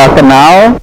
kenal.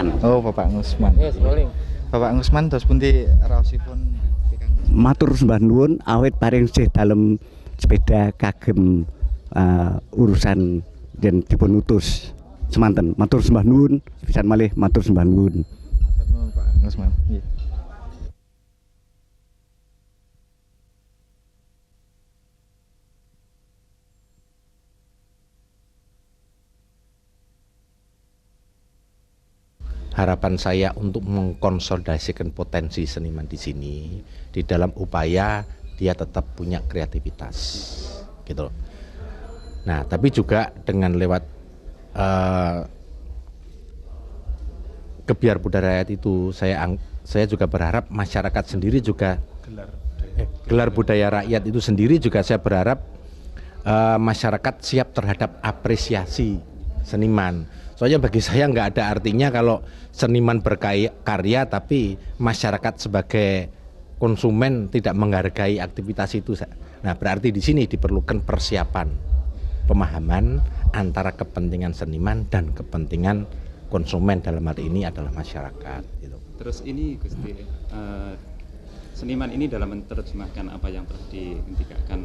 Ngusman. Oh, Bapak Ngusman. Yes, rolling. Bapak Ngusman terus pundi raosipun Matur sembah nuwun awit paring sih dalem sepeda kagem urusan dan dipun utus semanten. Matur sembah nuwun pisan malih matur sembah nuwun. Pak Ngusman. Iya. Harapan saya untuk mengkonsolidasikan potensi seniman di sini di dalam upaya dia tetap punya kreativitas gitu loh. Nah, tapi juga dengan lewat kebiar budaya rakyat itu saya juga berharap masyarakat sendiri juga gelar budaya rakyat itu sendiri juga saya berharap masyarakat siap terhadap apresiasi seniman. Soalnya bagi saya nggak ada artinya kalau seniman berkarya tapi masyarakat sebagai konsumen tidak menghargai aktivitas itu. Nah, berarti di sini diperlukan persiapan, pemahaman antara kepentingan seniman dan kepentingan konsumen, dalam hal ini adalah masyarakat. Gitu. Terus ini Gusti, seniman ini dalam menerjemahkan apa yang telah dihentikan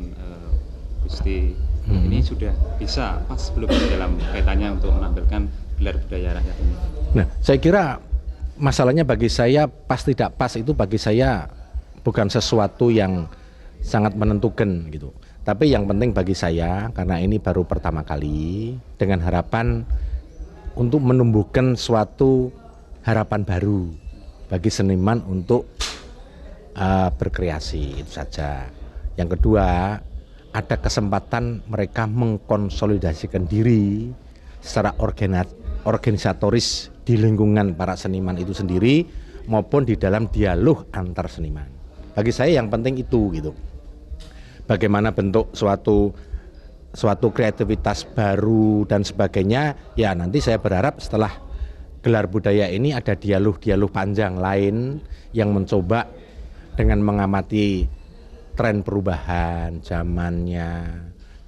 Gusti ini sudah bisa pas belum dalam kaitannya untuk menampilkan gelar budaya rakyat ini. Nah, saya kira masalahnya bagi saya pas tidak pas itu bagi saya bukan sesuatu yang sangat menentukan gitu. Tapi yang penting bagi saya karena ini baru pertama kali dengan harapan untuk menumbuhkan suatu harapan baru bagi seniman untuk berkreasi, itu saja. Yang kedua, ada kesempatan mereka mengkonsolidasikan diri secara organisatoris di lingkungan para seniman itu sendiri maupun di dalam dialog antar seniman. Bagi saya yang penting itu gitu. Bagaimana bentuk suatu kreativitas baru dan sebagainya, ya nanti saya berharap setelah gelar budaya ini ada dialog-dialog panjang lain yang mencoba dengan mengamati tren perubahan zamannya,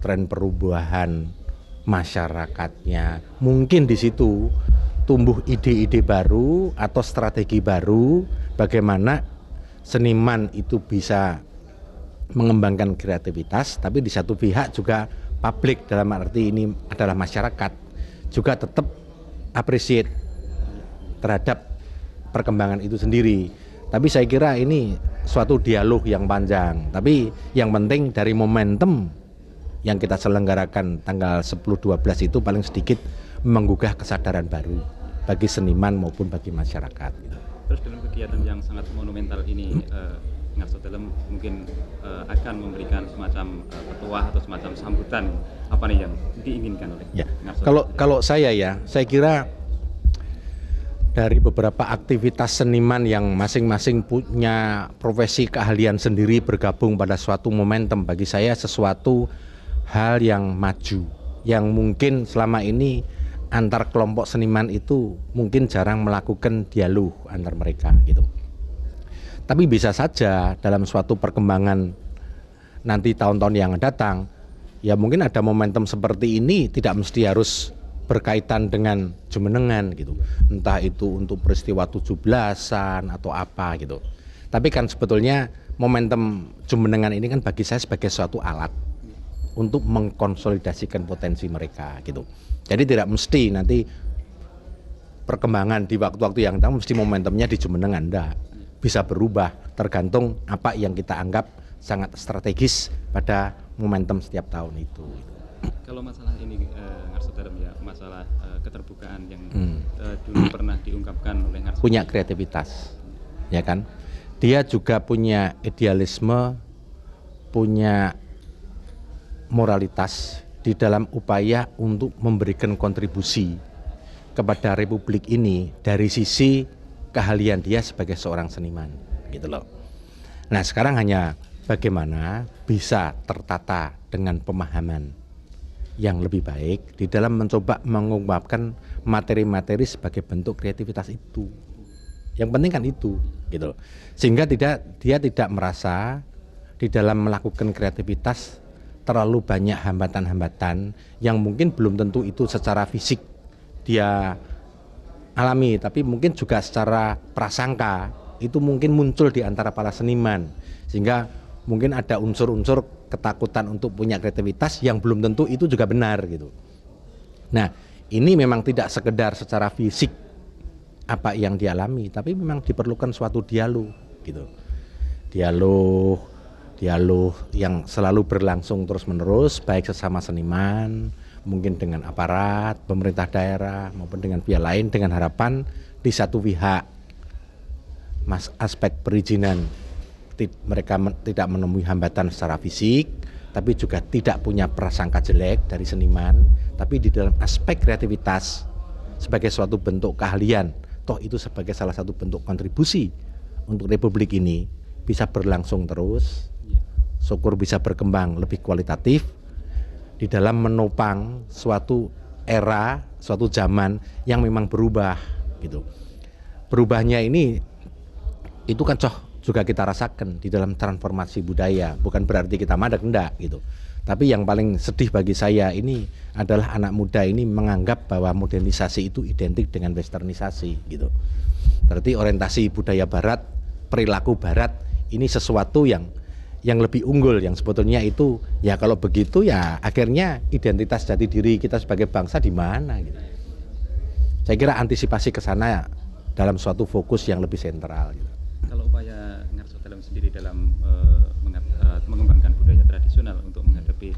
tren perubahan masyarakatnya. Mungkin di situ tumbuh ide-ide baru atau strategi baru bagaimana seniman itu bisa mengembangkan kreativitas, tapi di satu pihak juga publik dalam arti ini adalah masyarakat juga tetap appreciate terhadap perkembangan itu sendiri. Tapi saya kira ini suatu dialog yang panjang. Tapi yang penting dari momentum yang kita selenggarakan tanggal 10-12 itu paling sedikit menggugah kesadaran baru bagi seniman maupun bagi masyarakat. Terus dalam kegiatan yang sangat monumental ini, Ngarso Dalem mungkin akan memberikan semacam petuah atau semacam sambutan apa nih yang diinginkan oleh Ngarso? Kalau saya kira dari beberapa aktivitas seniman yang masing-masing punya profesi keahlian sendiri bergabung pada suatu momentum, bagi saya sesuatu hal yang maju, yang mungkin selama ini antar kelompok seniman itu mungkin jarang melakukan dialog antar mereka gitu. Tapi bisa saja dalam suatu perkembangan nanti tahun-tahun yang datang, ya mungkin ada momentum seperti ini tidak mesti harus berkaitan dengan jumenengan gitu. Entah itu untuk peristiwa 17-an atau apa gitu. Tapi kan sebetulnya momentum jumenengan ini kan bagi saya sebagai suatu alat untuk mengkonsolidasikan potensi mereka gitu. Jadi tidak mesti nanti perkembangan di waktu-waktu yang datang mesti momentumnya di jumenengan, enggak. Bisa berubah tergantung apa yang kita anggap sangat strategis pada momentum setiap tahun itu. Kalau masalah ini Ngarso Dalem ya, masalah keterbukaan yang dulu pernah diungkapkan oleh Ngarso. Punya kreativitas, ya kan? Dia juga punya idealisme, punya moralitas di dalam upaya untuk memberikan kontribusi kepada Republik ini dari sisi keahlian dia sebagai seorang seniman, gitu loh. Nah, sekarang hanya bagaimana bisa tertata dengan pemahaman yang lebih baik di dalam mencoba mengungkapkan materi-materi sebagai bentuk kreativitas itu. Yang penting kan itu, gitu. Sehingga dia tidak merasa di dalam melakukan kreativitas terlalu banyak hambatan-hambatan yang mungkin belum tentu itu secara fisik dia alami, tapi mungkin juga secara prasangka itu mungkin muncul di antara para seniman, sehingga mungkin ada unsur-unsur ketakutan untuk punya kreativitas yang belum tentu itu juga benar gitu. Nah, ini memang tidak sekedar secara fisik apa yang dialami, tapi memang diperlukan suatu dialog gitu. Dialog yang selalu berlangsung terus-menerus, baik sesama seniman, mungkin dengan aparat, pemerintah daerah maupun dengan pihak lain, dengan harapan di satu pihak aspek perizinan mereka tidak menemui hambatan secara fisik, tapi juga tidak punya prasangka jelek dari seniman, tapi di dalam aspek kreativitas sebagai suatu bentuk keahlian, toh itu sebagai salah satu bentuk kontribusi untuk Republik ini bisa berlangsung terus, syukur bisa berkembang lebih kualitatif di dalam menopang suatu era, suatu zaman yang memang berubah gitu. Berubahnya ini itu kan juga kita rasakan di dalam transformasi budaya, bukan berarti kita mandek, enggak gitu. Tapi yang paling sedih bagi saya ini adalah anak muda ini menganggap bahwa modernisasi itu identik dengan westernisasi gitu. Berarti orientasi budaya barat, perilaku barat ini sesuatu yang lebih unggul, yang sebetulnya itu ya kalau begitu ya akhirnya identitas jati diri kita sebagai bangsa di mana gitu. Saya kira antisipasi ke sana dalam suatu fokus yang lebih sentral gitu. Kalau upaya Ngarso Dalam sendiri dalam mengembangkan budaya tradisional untuk menghadapi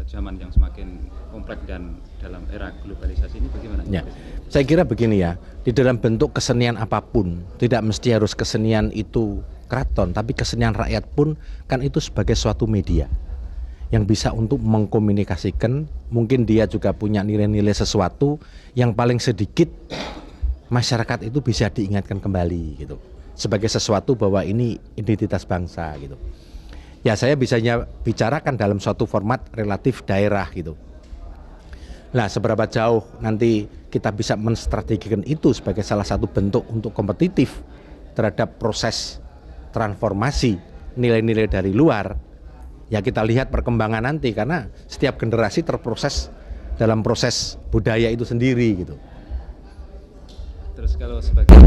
zaman yang semakin kompleks dan dalam era globalisasi ini bagaimana? Ya, saya kira begini ya, di dalam bentuk kesenian apapun, tidak mesti harus kesenian itu keraton, tapi kesenian rakyat pun kan itu sebagai suatu media yang bisa untuk mengkomunikasikan, mungkin dia juga punya nilai-nilai sesuatu yang paling sedikit masyarakat itu bisa diingatkan kembali gitu, sebagai sesuatu bahwa ini identitas bangsa gitu. Ya saya bisanya bicarakan dalam suatu format relatif daerah gitu. Nah seberapa jauh nanti kita bisa menstrategikan itu sebagai salah satu bentuk untuk kompetitif terhadap proses transformasi nilai-nilai dari luar, ya kita lihat perkembangan nanti, karena setiap generasi terproses dalam proses budaya itu sendiri gitu. Terus kalau sebagai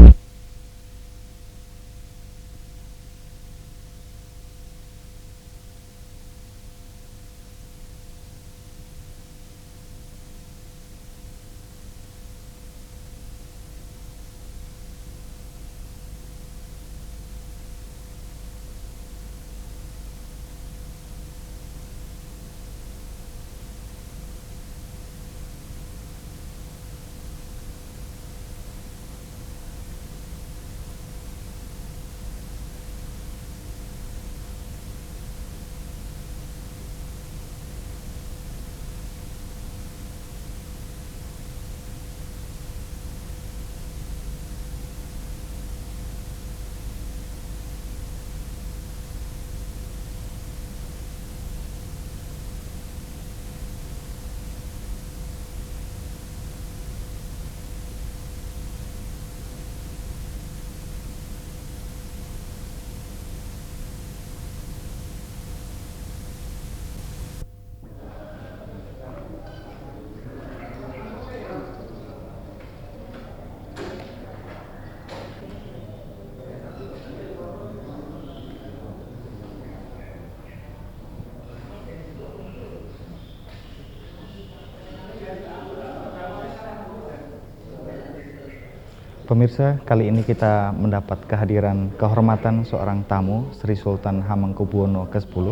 Pemirsa, kali ini kita mendapat kehadiran kehormatan seorang tamu, Sri Sultan Hamengkubuwono ke-10,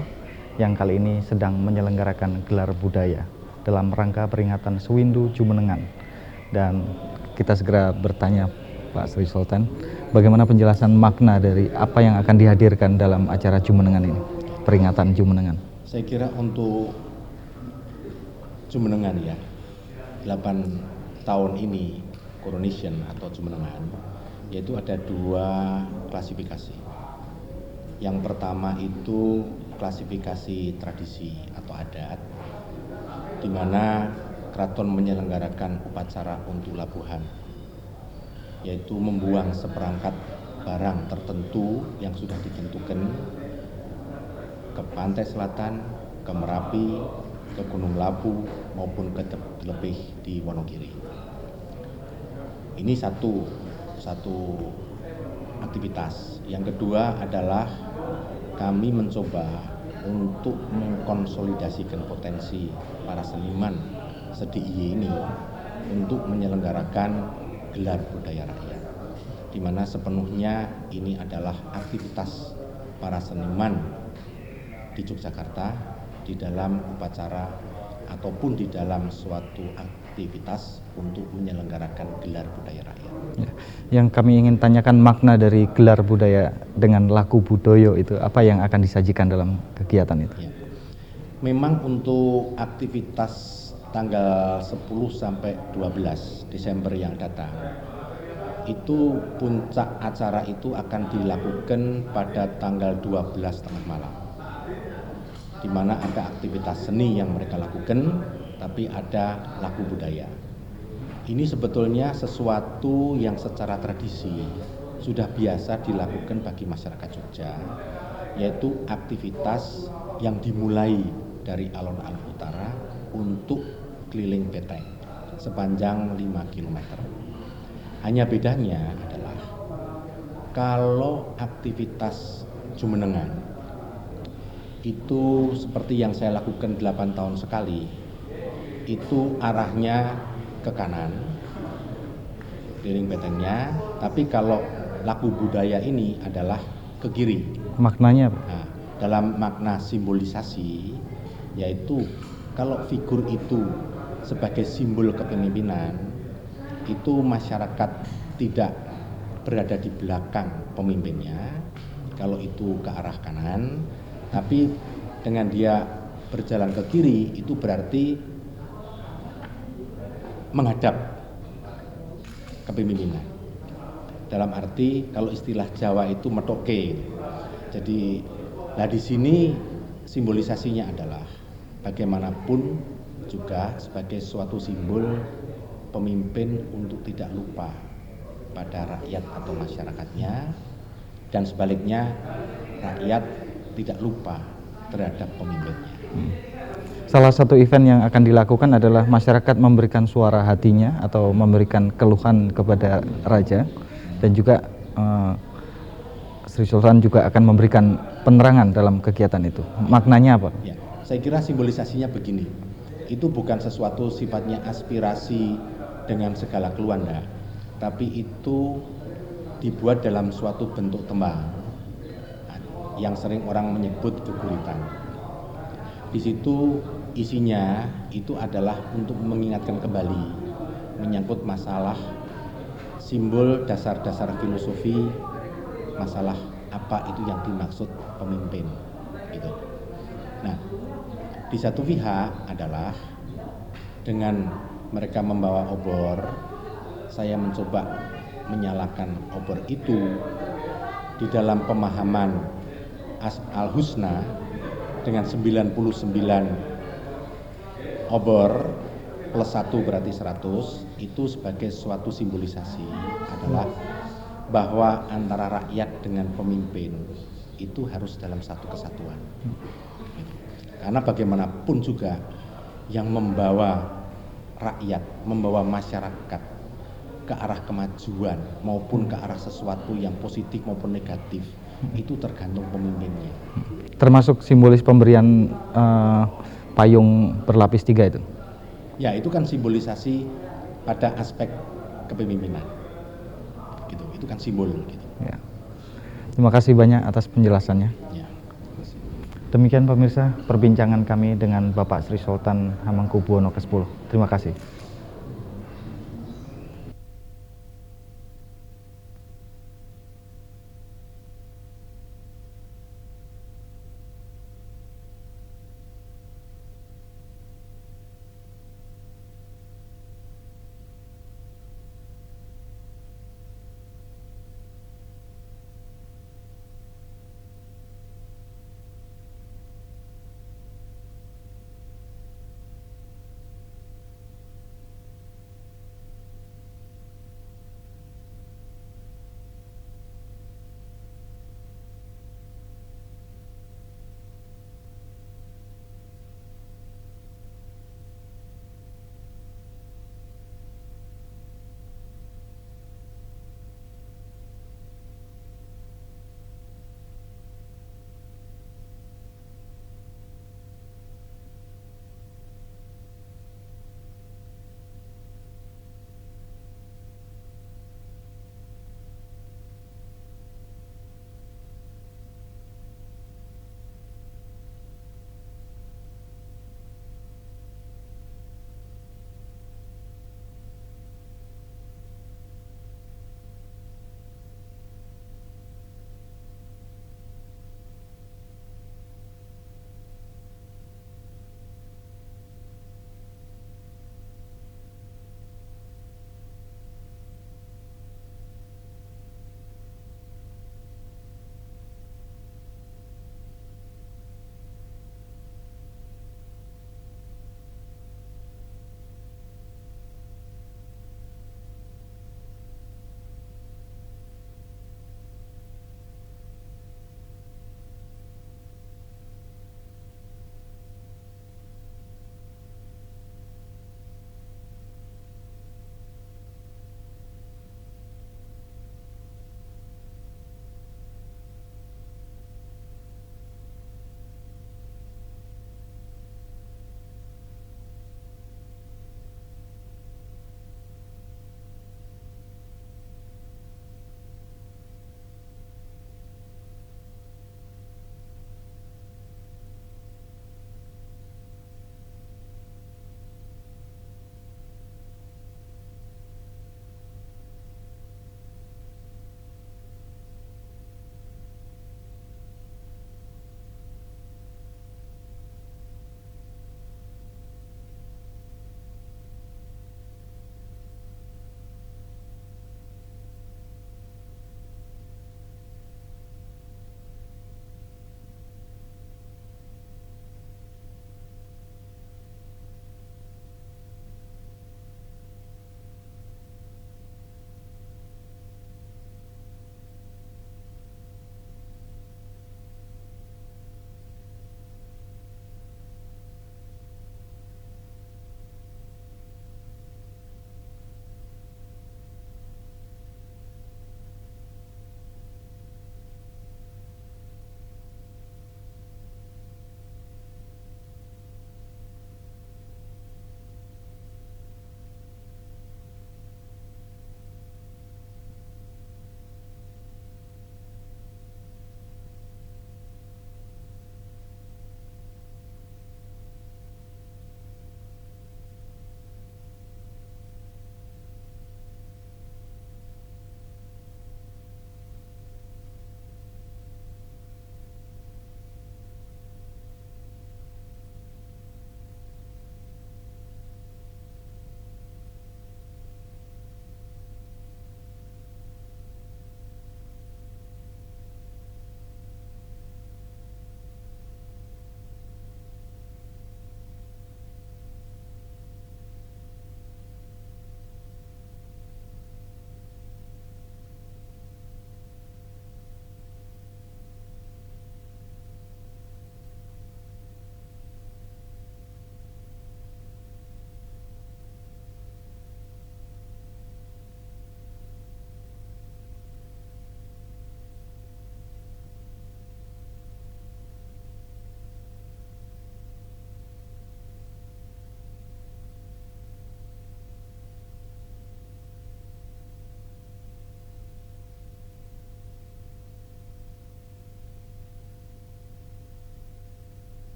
yang kali ini sedang menyelenggarakan gelar budaya dalam rangka peringatan Suwindu Jumenengan. Dan kita segera bertanya Pak Sri Sultan, bagaimana penjelasan makna dari apa yang akan dihadirkan dalam acara Jumenengan ini, peringatan Jumenengan? Saya kira untuk Jumenengan ya, 8 tahun ini coronation atau Jumenengan, yaitu ada 2 klasifikasi. Yang pertama itu klasifikasi tradisi atau adat, di mana keraton menyelenggarakan upacara untuk labuhan, yaitu membuang seperangkat barang tertentu yang sudah ditentukan ke pantai selatan, ke Merapi, ke Gunung Labu maupun ke Telepih di Wonogiri. Ini satu aktivitas. Yang kedua adalah kami mencoba untuk mengkonsolidasikan potensi para seniman se-DIY ini untuk menyelenggarakan gelar budaya rakyat, di mana sepenuhnya ini adalah aktivitas para seniman di Yogyakarta di dalam upacara ataupun di dalam suatu aktivitas untuk menyelenggarakan gelar budaya rakyat. Ya. Yang kami ingin tanyakan makna dari gelar budaya dengan laku budoyo itu apa yang akan disajikan dalam kegiatan itu? Ya. Memang untuk aktivitas tanggal 10 sampai 12 Desember yang datang, itu puncak acara itu akan dilakukan pada tanggal 12 tengah malam, di mana ada aktivitas seni yang mereka lakukan, tapi ada laku budaya. Ini sebetulnya sesuatu yang secara tradisi sudah biasa dilakukan bagi masyarakat Jogja, yaitu aktivitas yang dimulai dari alun-alun utara untuk keliling beteng sepanjang 5 km. Hanya bedanya adalah kalau aktivitas Jumenengan itu seperti yang saya lakukan 8 tahun sekali, itu arahnya ke kanan keliling betengnya, tapi kalau laku budaya ini adalah ke kiri. Maknanya apa? Nah, dalam makna simbolisasi, yaitu kalau figur itu sebagai simbol kepemimpinan, itu masyarakat tidak berada di belakang pemimpinnya kalau itu ke arah kanan, tapi dengan dia berjalan ke kiri itu berarti menghadap kepemimpinan. Dalam arti kalau istilah Jawa itu metoke. Jadi, di sini simbolisasinya adalah bagaimanapun juga sebagai suatu simbol pemimpin untuk tidak lupa pada rakyat atau masyarakatnya, dan sebaliknya rakyat tidak lupa terhadap pemimpinnya. Salah satu event yang akan dilakukan adalah masyarakat memberikan suara hatinya atau memberikan keluhan kepada raja, dan juga Sri Sultan juga akan memberikan penerangan dalam kegiatan itu. Maknanya apa? Ya, saya kira simbolisasinya begini. Itu bukan sesuatu sifatnya aspirasi dengan segala keluhan, tapi itu dibuat dalam suatu bentuk tembang yang sering orang menyebut geguritan. Di situ isinya itu adalah untuk mengingatkan kembali menyangkut masalah simbol dasar-dasar filosofi, masalah apa itu yang dimaksud pemimpin gitu. Nah, di satu pihak adalah dengan mereka membawa obor, saya mencoba menyalakan obor itu di dalam pemahaman Al-Husna dengan 99 obor plus 1 berarti 100, itu sebagai suatu simbolisasi adalah bahwa antara rakyat dengan pemimpin itu harus dalam satu kesatuan. Karena bagaimanapun juga yang membawa rakyat, membawa masyarakat ke arah kemajuan maupun ke arah sesuatu yang positif maupun negatif, itu tergantung pemimpinnya. Termasuk simbolis pemberian payung berlapis 3 itu? Ya, itu kan simbolisasi pada aspek kepemimpinan. Gitu. Itu kan simbol gitu. Ya. Terima kasih banyak atas penjelasannya. Ya. Demikian pemirsa perbincangan kami dengan Bapak Sri Sultan Hamengkubuwono ke-10. Terima kasih.